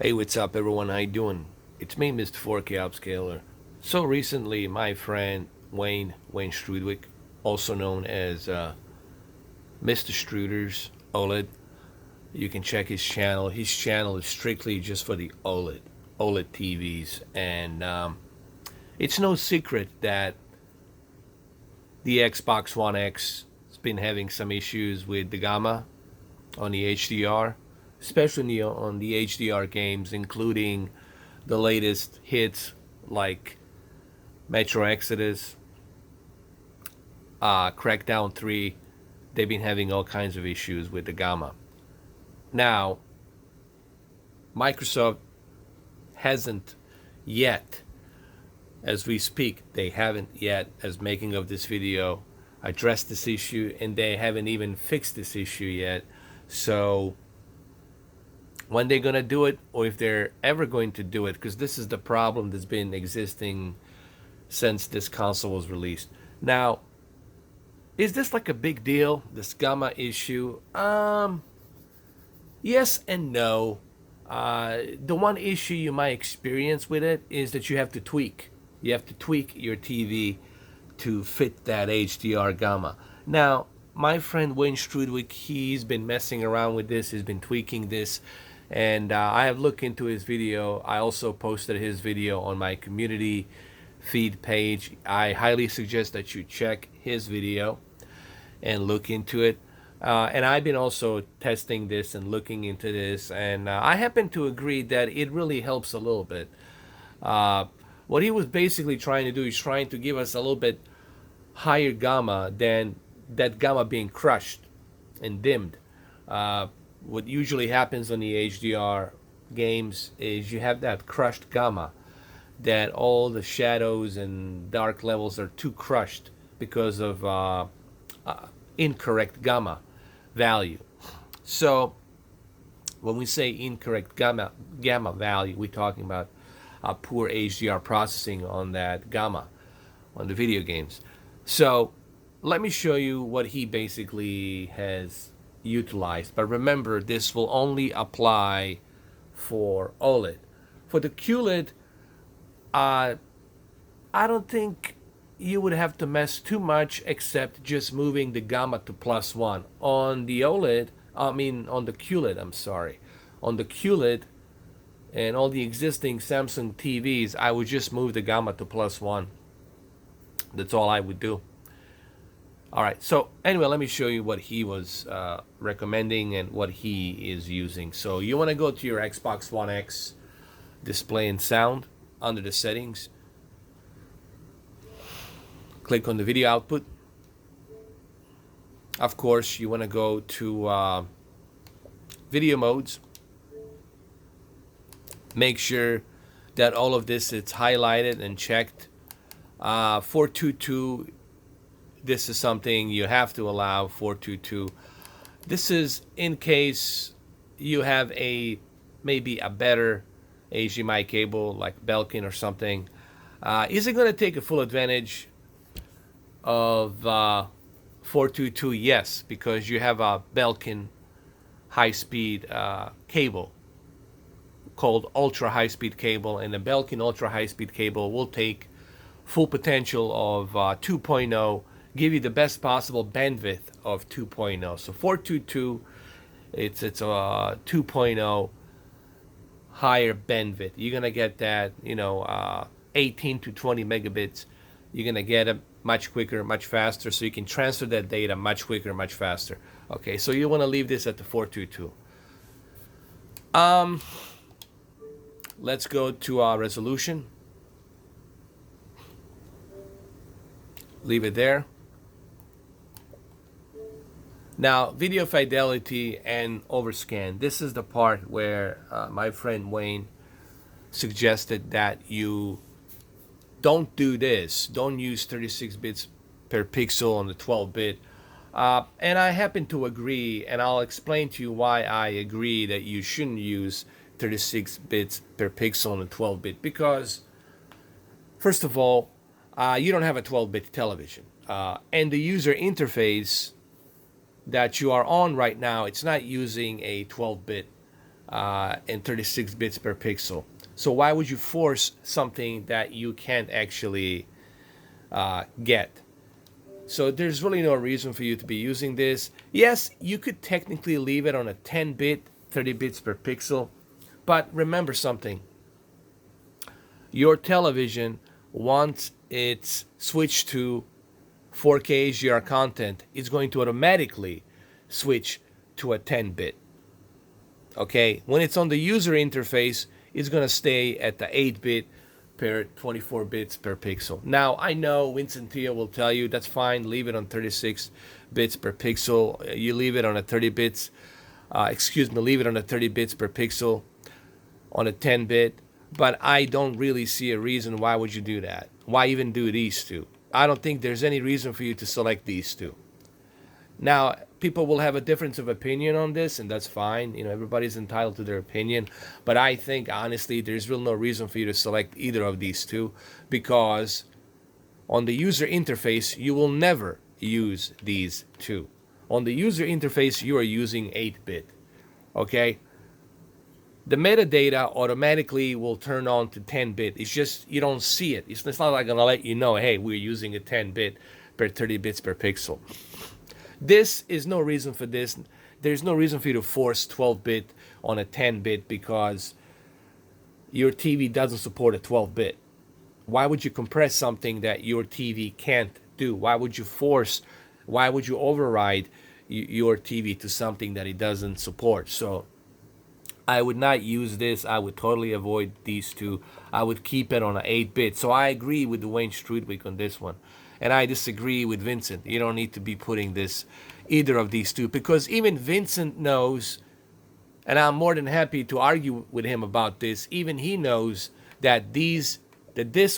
Hey, what's up, everyone? How you doing? It's me, Mr. 4K Upscaler. So recently, my friend Wayne Strudwick, also known as MrStruders, Oled. You can check his channel. His channel is strictly just for the OLED TVs, and it's no secret that the Xbox One X has been having some issues with the Gamma on the HDR, especially on the HDR games, including the latest hits like Metro Exodus, Crackdown 3. They've been having all kinds of issues with the Gamma. Now, Microsoft hasn't yet, as we speak, they haven't yet, as making of this video, addressed this issue, and they haven't even fixed this issue yet. So when they're going to do it, or if they're ever going to do it, because this is the problem that's been existing since this console was released. Now, is this like a big deal, this Gamma issue? Yes and no. The one issue you might experience with it is that you have to tweak. You have to tweak your TV to fit that HDR Gamma. Now, my friend Wayne Strudwick, he's been messing around with this. He's been tweaking this. And I have looked into his video. I also posted his video on my community feed page. I highly suggest that you check his video and look into it. And I've been also testing this and looking into this. And I happen to agree that it really helps a little bit. What he was basically trying to do is trying to give us a little bit higher Gamma than that Gamma being crushed and dimmed. What usually happens on the HDR games is you have that crushed Gamma, that all the shadows and dark levels are too crushed because of incorrect Gamma value. So when we say incorrect Gamma value, we're talking about poor HDR processing on that Gamma on the video games. So let me show you what he basically has utilized. But remember, this will only apply for OLED. For the QLED, I don't think you would have to mess too much except just moving the Gamma to +1. On the OLED, on the QLED, I'm sorry. On the QLED and all the existing Samsung TVs, I would just move the Gamma to +1. That's all I would do. All right, so anyway, let me show you what he was recommending and what he is using. So you want to go to your Xbox One X display and sound under the settings. Click on the video output. Of course, you want to go to video modes. Make sure that all of this is highlighted and checked. 422. This is something you have to allow, 422. This is in case you have maybe a better HDMI cable like Belkin or something. Is it going to take a full advantage of 422? Yes, because you have a Belkin high-speed cable called ultra high-speed cable, and the Belkin ultra high-speed cable will take full potential of 2.0, give you the best possible bandwidth of 2.0. So 422, it's a 2.0 higher bandwidth. You're gonna get that, 18 to 20 megabits. You're gonna get it much quicker, much faster, so you can transfer that data much quicker, much faster. Okay, so you want to leave this at the 422. Let's go to our resolution. Leave it there. Now, video fidelity and overscan. This is the part where my friend Wayne suggested that you don't do this. Don't use 36 bits per pixel on the 12-bit. And I happen to agree, and I'll explain to you why I agree that you shouldn't use 36 bits per pixel on the 12-bit. Because, first of all, you don't have a 12-bit television. And the user interface that you are on right now, it's not using a 12-bit and 36 bits per pixel. So why would you force something that you can't actually get? So there's really no reason for you to be using this. Yes, you could technically leave it on a 10-bit, 30 bits per pixel, but remember something. Your television, once it's switched to 4K HDR content, is going to automatically switch to a 10-bit. Okay, when it's on the user interface, it's going to stay at the 8-bit per 24 bits per pixel. Now, I know Vincent Tia will tell you that's fine, leave it on 36 bits per pixel. You leave it on a 30 bits, leave it on a 30 bits per pixel on a 10-bit. But I don't really see a reason why would you do that. Why even do these two? I don't think there's any reason for you to select these two. Now, people will have a difference of opinion on this, and that's fine. You know, everybody's entitled to their opinion. But I think, honestly, there's really no reason for you to select either of these two, because on the user interface, you will never use these two. On the user interface, you are using 8-bit. Okay? The metadata automatically will turn on to 10-bit. It's just you don't see it. It's not like going to let you know, hey, we're using a 10-bit per 30 bits per pixel. This is no reason for this. There's no reason for you to force 12-bit on a 10-bit because your TV doesn't support a 12-bit. Why would you compress something that your TV can't do? Why would you override your TV to something that it doesn't support? So I would not use this. I would totally avoid these two. I would keep it on an 8-bit. So I agree with Dwayne Strudwick on this one. And I disagree with Vincent. You don't need to be putting either of these two, because even Vincent knows, and I'm more than happy to argue with him about this, even he knows that this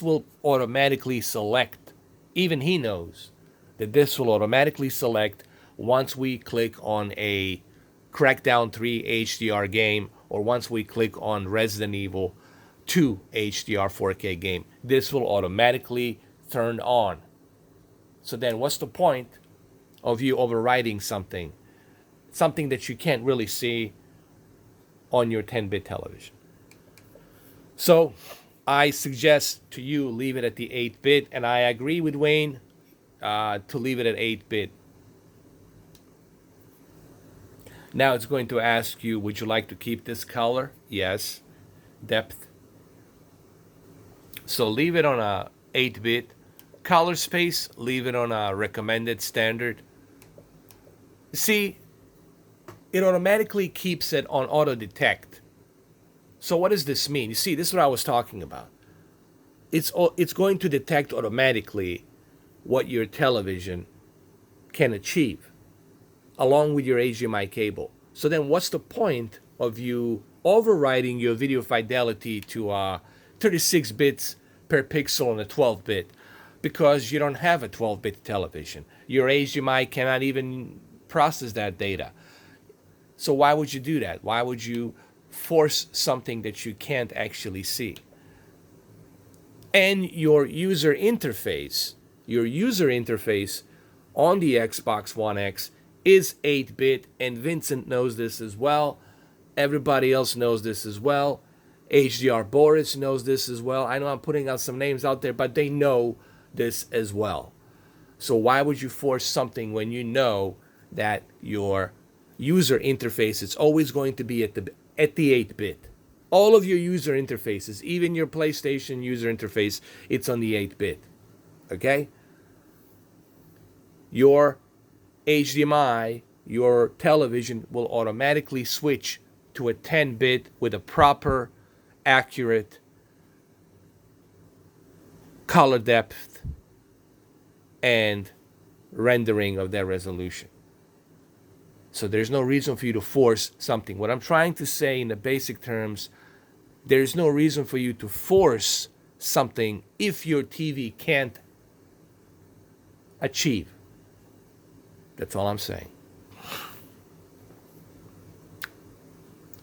will automatically select. Even he knows that this will automatically select once we click on a Crackdown 3 HDR game, or once we click on Resident Evil 2 HDR 4K game. This will automatically turn on. So then what's the point of you overriding something that you can't really see on your 10-bit television? So I suggest to you leave it at the 8-bit, and I agree with Wayne to leave it at 8-bit. Now it's going to ask you, would you like to keep this color? Yes. Depth. So leave it on a 8-bit. Color space, leave it on a recommended standard. See, it automatically keeps it on auto detect. So what does this mean? You see, this is what I was talking about. It's going to detect automatically what your television can achieve, along with your HDMI cable. So then what's the point of you overriding your video fidelity to 36 bits per pixel on a 12-bit? Because you don't have a 12-bit television. Your HDMI cannot even process that data. So why would you do that? Why would you force something that you can't actually see? And your user interface on the Xbox One X is 8-bit, and Vincent knows this as well. Everybody else knows this as well. HDR Boris knows this as well. I know I'm putting out some names out there, but they know this as well. So why would you force something when you know that your user interface is always going to be at the 8-bit? All of your user interfaces, even your PlayStation user interface, it's on the 8-bit. Okay? Your HDMI, your television will automatically switch to a 10-bit with a proper, accurate color depth and rendering of that resolution. So there's no reason for you to force something. What I'm trying to say in the basic terms, there's no reason for you to force something if your TV can't achieve. That's all I'm saying.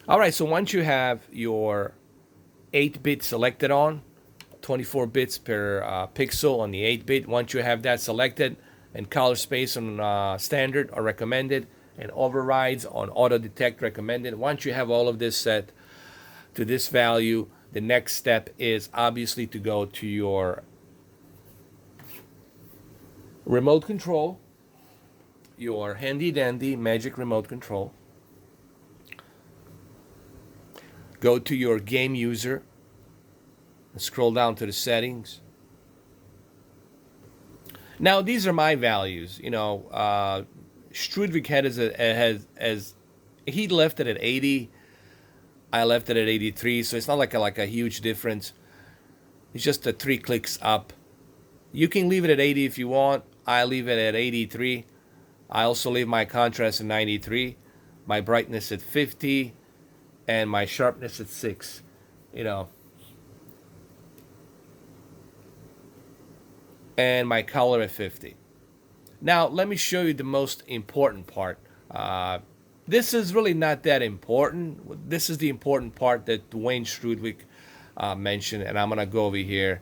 All right, so once you have your 8-bit selected on, 24 bits per pixel on the 8-bit. Once you have that selected and color space on standard or recommended, and overrides on auto detect recommended. Once you have all of this set to this value, the next step is obviously to go to your remote control, your handy dandy magic remote control. Go to your game user and scroll down to the settings. Now these are my values. Strudwick has he left it at 80. I left it at 83, so it's not like a huge difference. It's just 3 clicks up. You can leave it at 80 if you want. I leave it at 83. I also leave my contrast at 93, my brightness at 50, and my sharpness at 6. And my color at 50. Now let me show you the most important part. This is really not that important. This is the important part that Dwayne Strudwick mentioned, and I'm gonna go over here.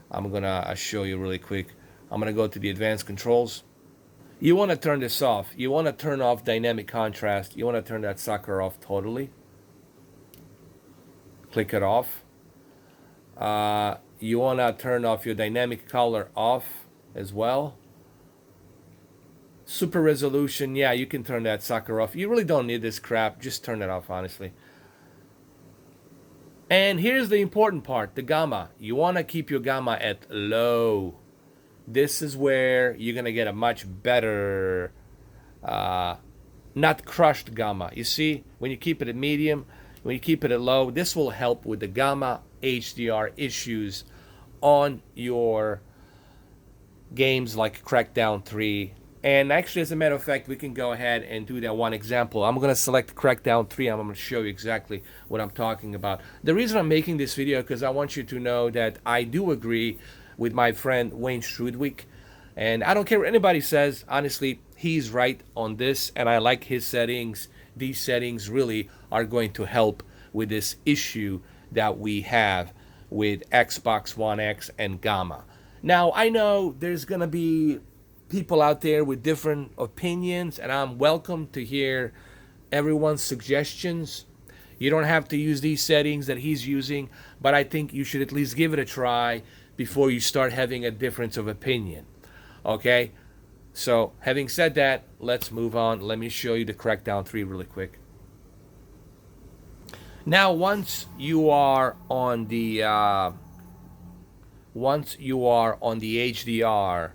I'm gonna show you really quick. I'm gonna go to the advanced controls. You want to turn this off. You want to turn off dynamic contrast. You want to turn that sucker off totally. Click it off. You want to turn off your dynamic color off as well. Super resolution, yeah, you can turn that sucker off. You really don't need this crap. Just turn it off, honestly. And here's the important part, the gamma. You want to keep your gamma at low. This is where you're going to get a much better, not crushed gamma. You see, when you keep it at medium, when you keep it at low, this will help with the Gamma HDR issues on your games like Crackdown 3. And actually, as a matter of fact, we can go ahead and do that one example. I'm going to select Crackdown 3. I'm going to show you exactly what I'm talking about. The reason I'm making this video is because I want you to know that I do agree with my friend Wayne Strudwick. And I don't care what anybody says. Honestly, he's right on this, and I like his settings. These settings really are going to help with this issue that we have with Xbox One X and Gamma. Now, I know there's going to be people out there with different opinions, and I'm welcome to hear everyone's suggestions. You don't have to use these settings that he's using, but I think you should at least give it a try before you start having a difference of opinion. Okay? So, having said that, let's move on. Let me show you the Crackdown 3 really quick. Now, once you are on the HDR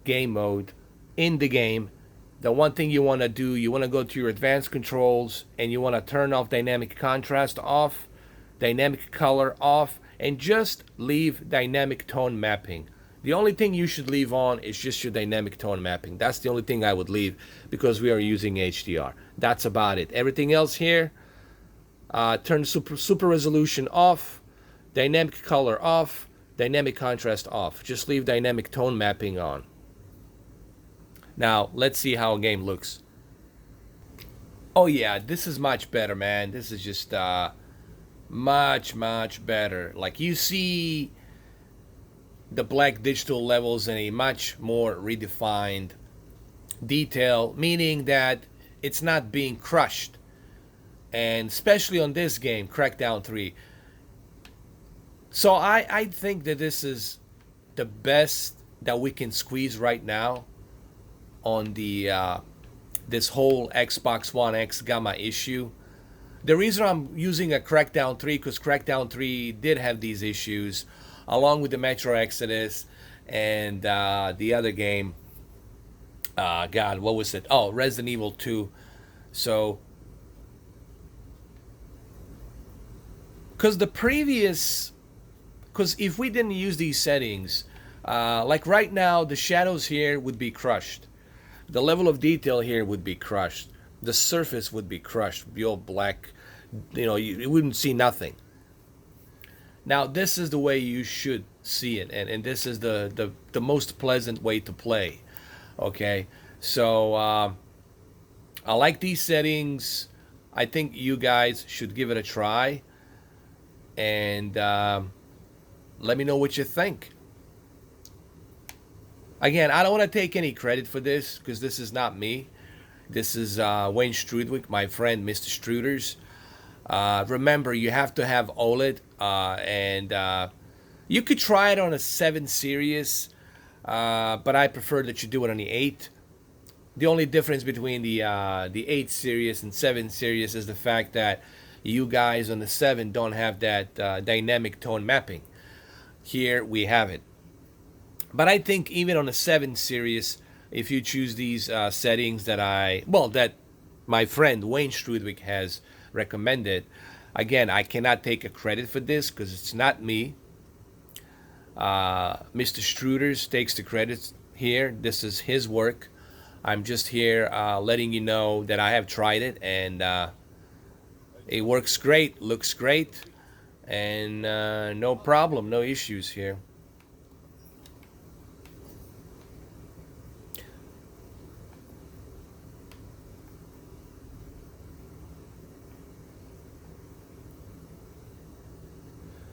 game mode in the game, the one thing you want to do, you want to go to your advanced controls and you want to turn off dynamic contrast off, dynamic color off, and just leave dynamic tone mapping. The only thing you should leave on is just your dynamic tone mapping. That's the only thing I would leave because we are using HDR. That's about it. Everything else here, turn super resolution off, dynamic color off, dynamic contrast off. Just leave dynamic tone mapping on. Now, let's see how a game looks. Oh yeah, this is much better, man. This is just much better. Like, you see the black digital levels in a much more redefined detail, meaning that it's not being crushed. And especially on this game, Crackdown 3. So I think that this is the best that we can squeeze right now on the this whole Xbox One X Gamma issue. The reason I'm using a Crackdown 3 because Crackdown 3 did have these issues, along with the Metro Exodus and the other game. God, what was it? Oh, Resident Evil 2. So, because if we didn't use these settings, like right now, the shadows here would be crushed. The level of detail here would be crushed. The surface would be crushed, would be all black. You wouldn't see nothing. Now, this is the way you should see it, and this is the most pleasant way to play. Okay, so I like these settings. I think you guys should give it a try, and let me know what you think. Again, I don't want to take any credit for this because this is not me. This is Wayne Strudwick, my friend, MrStruders. Remember, you have to have OLED, and you could try it on a 7 series, but I prefer that you do it on the 8. The only difference between the 8 series and 7 series is the fact that you guys on the 7 don't have that dynamic tone mapping. Here we have it. But I think even on the 7 series, if you choose these settings that my friend Wayne Strudwick has recommended, again, I cannot take a credit for this because it's not me. MrStruders takes the credits here. This is his work. I'm just here letting you know that I have tried it, and it works great, looks great, and no problem, no issues here.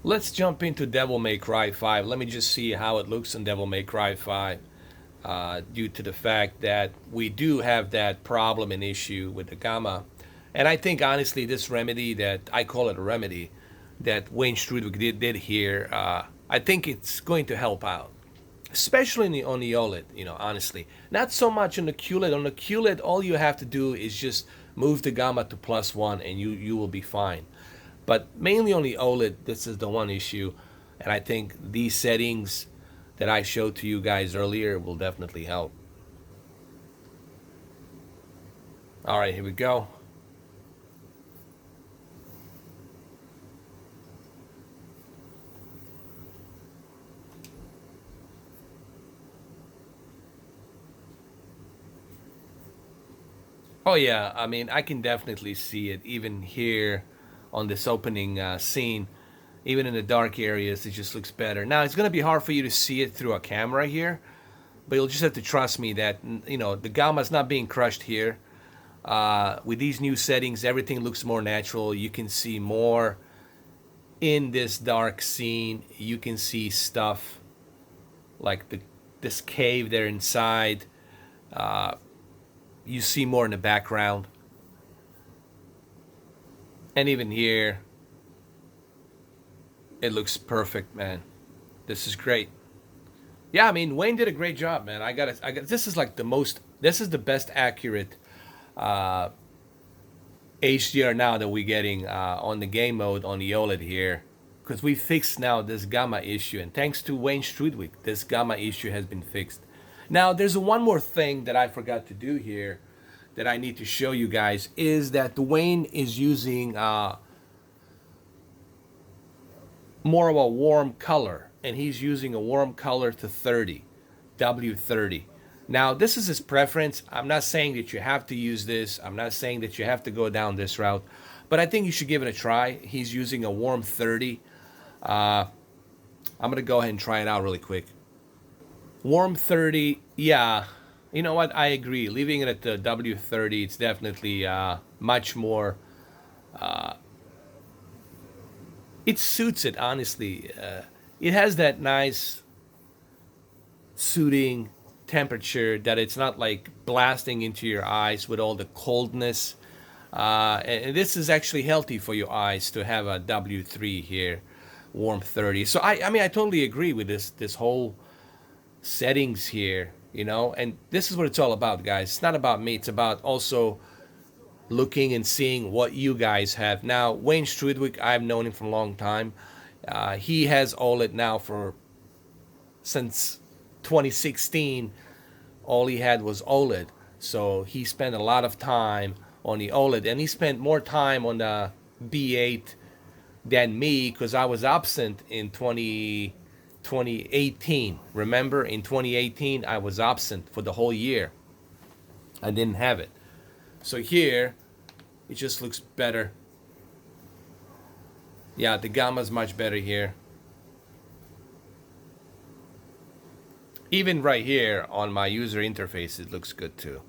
Let's jump into Devil May Cry 5. Let me just see how it looks in Devil May Cry 5. Due to the fact that we do have that problem and issue with the Gamma. And I think, honestly, this remedy that, I call it a remedy, that Wayne Strudwick did here, I think it's going to help out. Especially on the OLED, honestly. Not so much on the QLED. On the QLED, all you have to do is just move the Gamma to +1 and you will be fine. But mainly on the OLED, this is the one issue. And I think these settings that I showed to you guys earlier will definitely help. All right, here we go. Oh yeah, I mean, I can definitely see it even here on this opening scene. Even in the dark areas, it just looks better. Now, it's going to be hard for you to see it through a camera here, but you'll just have to trust me that, the Gamma's not being crushed here. With these new settings, everything looks more natural. You can see more in this dark scene. You can see stuff like this cave there inside. You see more in the background. And even here, it looks perfect, man. This is great. Yeah, I mean, Wayne did a great job, man. This is like this is the best accurate HDR now that we're getting on the game mode on the OLED here. Because we fixed now this Gamma issue. And thanks to Wayne Strudwick, this Gamma issue has been fixed. Now, there's one more thing that I forgot to do here that I need to show you guys, is that Wayne is using more of a warm color, and he's using a warm color to 30, W30. Now, this is his preference. I'm not saying that you have to use this. I'm not saying that you have to go down this route, but I think you should give it a try. He's using a warm 30. I'm going to go ahead and try it out really quick. Warm 30, yeah. You know what? I agree. Leaving it at the W30, it's definitely much more... it suits it, honestly. It has that nice soothing temperature that it's not like blasting into your eyes with all the coldness. And this is actually healthy for your eyes to have a W3 here, warm 30. So I mean, I totally agree with this whole settings here, and this is what it's all about, guys. It's not about me. It's about also looking and seeing what you guys have. Now, Wayne Strudwick, I've known him for a long time. He has OLED now since 2016. All he had was OLED. So he spent a lot of time on the OLED, and he spent more time on the B8 than me because I was absent in 2018. Remember, in 2018, I was absent for the whole year. I didn't have it. So here, it just looks better. Yeah, the Gamma's much better here. Even right here on my user interface, it looks good too.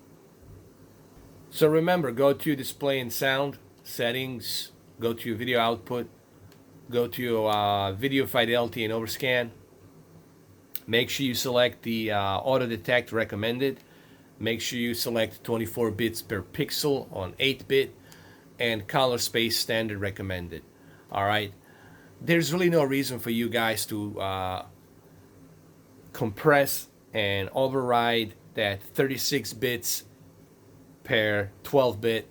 So remember, go to display and sound, settings, go to your video output, go to your video fidelity and overscan. Make sure you select the auto detect recommended. Make sure you select 24 bits per pixel on 8-bit and color space standard recommended. All right. There's really no reason for you guys to compress and override that 36 bits per 12-bit,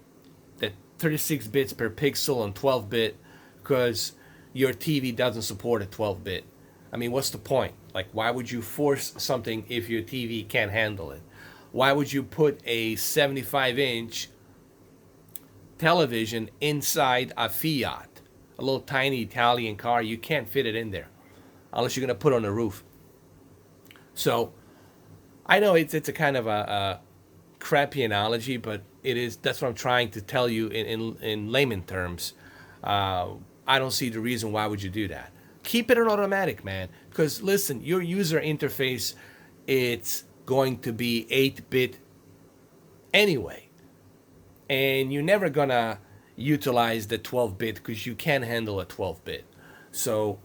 that 36 bits per pixel on 12-bit, because your TV doesn't support a 12-bit. I mean, what's the point? Like, why would you force something if your TV can't handle it? Why would you put a 75-inch television inside a Fiat, a little tiny Italian car? You can't fit it in there unless you're going to put it on the roof. So I know it's a kind of a crappy analogy, but it is. That's what I'm trying to tell you in layman terms. I don't see the reason why would you do that. Keep it on automatic, man. Because listen, your user interface, it's going to be 8-bit anyway, and you're never gonna utilize the 12-bit because you can't handle a 12-bit. So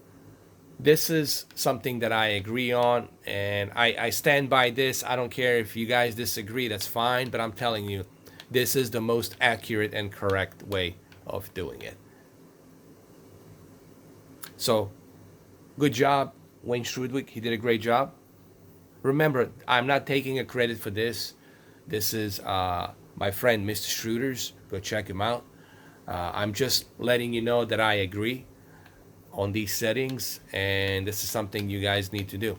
this is something that I agree on, and I stand by this. I don't care if you guys disagree, that's fine, but I'm telling you, this is the most accurate and correct way of doing it. So, good job, Wayne Strudwick. He did a great job. Remember, I'm not taking a credit for this. This is my friend, MrStruders. Go check him out. I'm just letting you know that I agree on these settings, and this is something you guys need to do.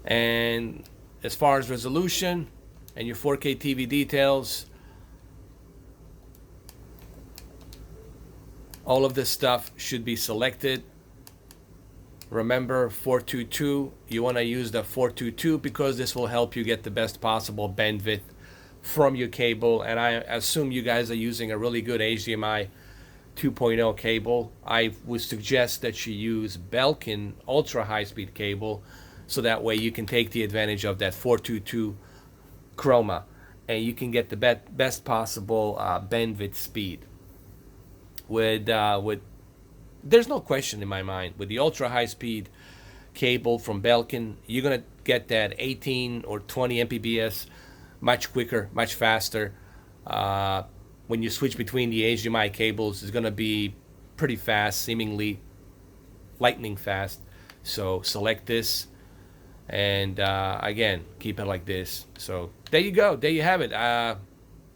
And as far as resolution and your 4K TV details, all of this stuff should be selected. Remember, 422, you want to use the 422 because this will help you get the best possible bandwidth from your cable. And I assume you guys are using a really good HDMI 2.0 cable. I would suggest that you use Belkin ultra high-speed cable, so that way you can take the advantage of that 422 chroma and you can get the best possible bandwidth speed. With there's no question in my mind, with the ultra high-speed cable from Belkin, you're gonna get that 18 or 20 Mbps much quicker, much faster. When you switch between the HDMI cables, it's gonna be pretty fast, seemingly lightning fast. So select this, and again, keep it like this. So there you go, there you have it.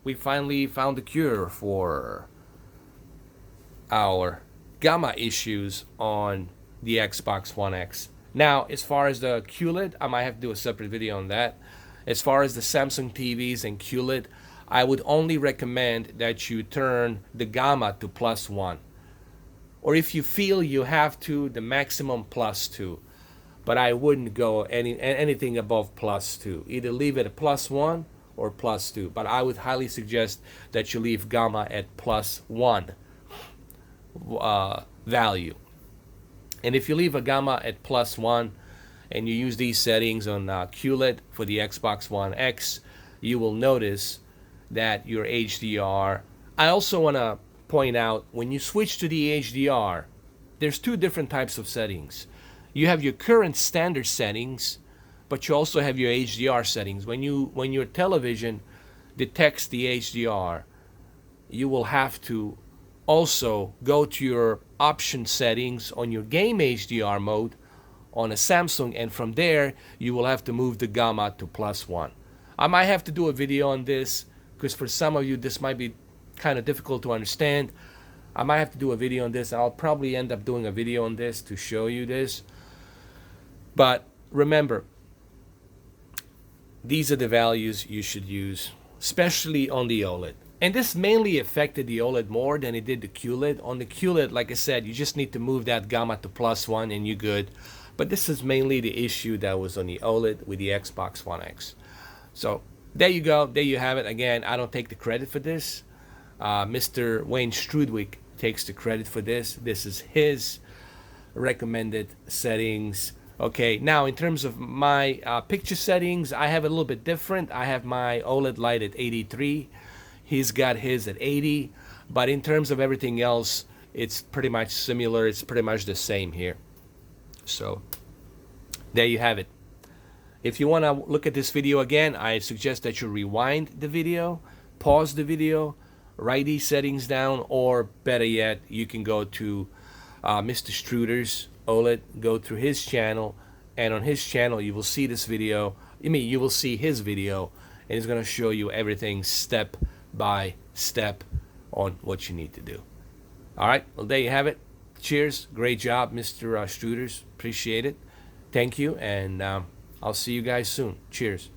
We finally found the cure for our Gamma issues on the Xbox One X. Now, as far as the QLED, I might have to do a separate video on that. As far as the Samsung TVs and QLED, I would only recommend that you turn the Gamma to +1. Or if you feel you have to, the maximum +2. But I wouldn't go anything above +2. Either leave it at +1 or +2. But I would highly suggest that you leave Gamma at +1 value. And if you leave a Gamma at +1 and you use these settings on QLED for the Xbox One X, you will notice that your HDR. I also want to point out, when you switch to the HDR, there's two different types of settings. You have your current standard settings, but you also have your HDR settings. When your television detects the HDR, you will have to also go to your option settings on your game HDR mode on a Samsung, and from there you will have to move the Gamma to +1. I might have to do a video on this because for some of you this might be kind of difficult to understand. I might have to do a video on this. I'll probably end up doing a video on this to show you this. But remember, these are the values you should use, especially on the OLED. And this mainly affected the OLED more than it did the QLED. On the QLED, like I said, you just need to move that Gamma to +1 and you're good. But this is mainly the issue that was on the OLED with the Xbox One X. So there you go. There you have it. Again, I don't take the credit for this. Mr. Wayne Strudwick takes the credit for this. This is his recommended settings. Okay, now in terms of my picture settings, I have a little bit different. I have my OLED light at 83. He's got his at 80. But in terms of everything else, it's pretty much similar. It's pretty much the same here. So there you have it. If you want to look at this video again, I suggest that you rewind the video, pause the video, write these settings down, or better yet, you can go to MrStruders, Oled, go through his channel, and on his channel you will see this video. You will see his video, and it's going to show you everything step by step on what you need to do. All right, well, there you have it. Cheers. Great job, Mr. Struders. Appreciate it. Thank you, and I'll see you guys soon. Cheers.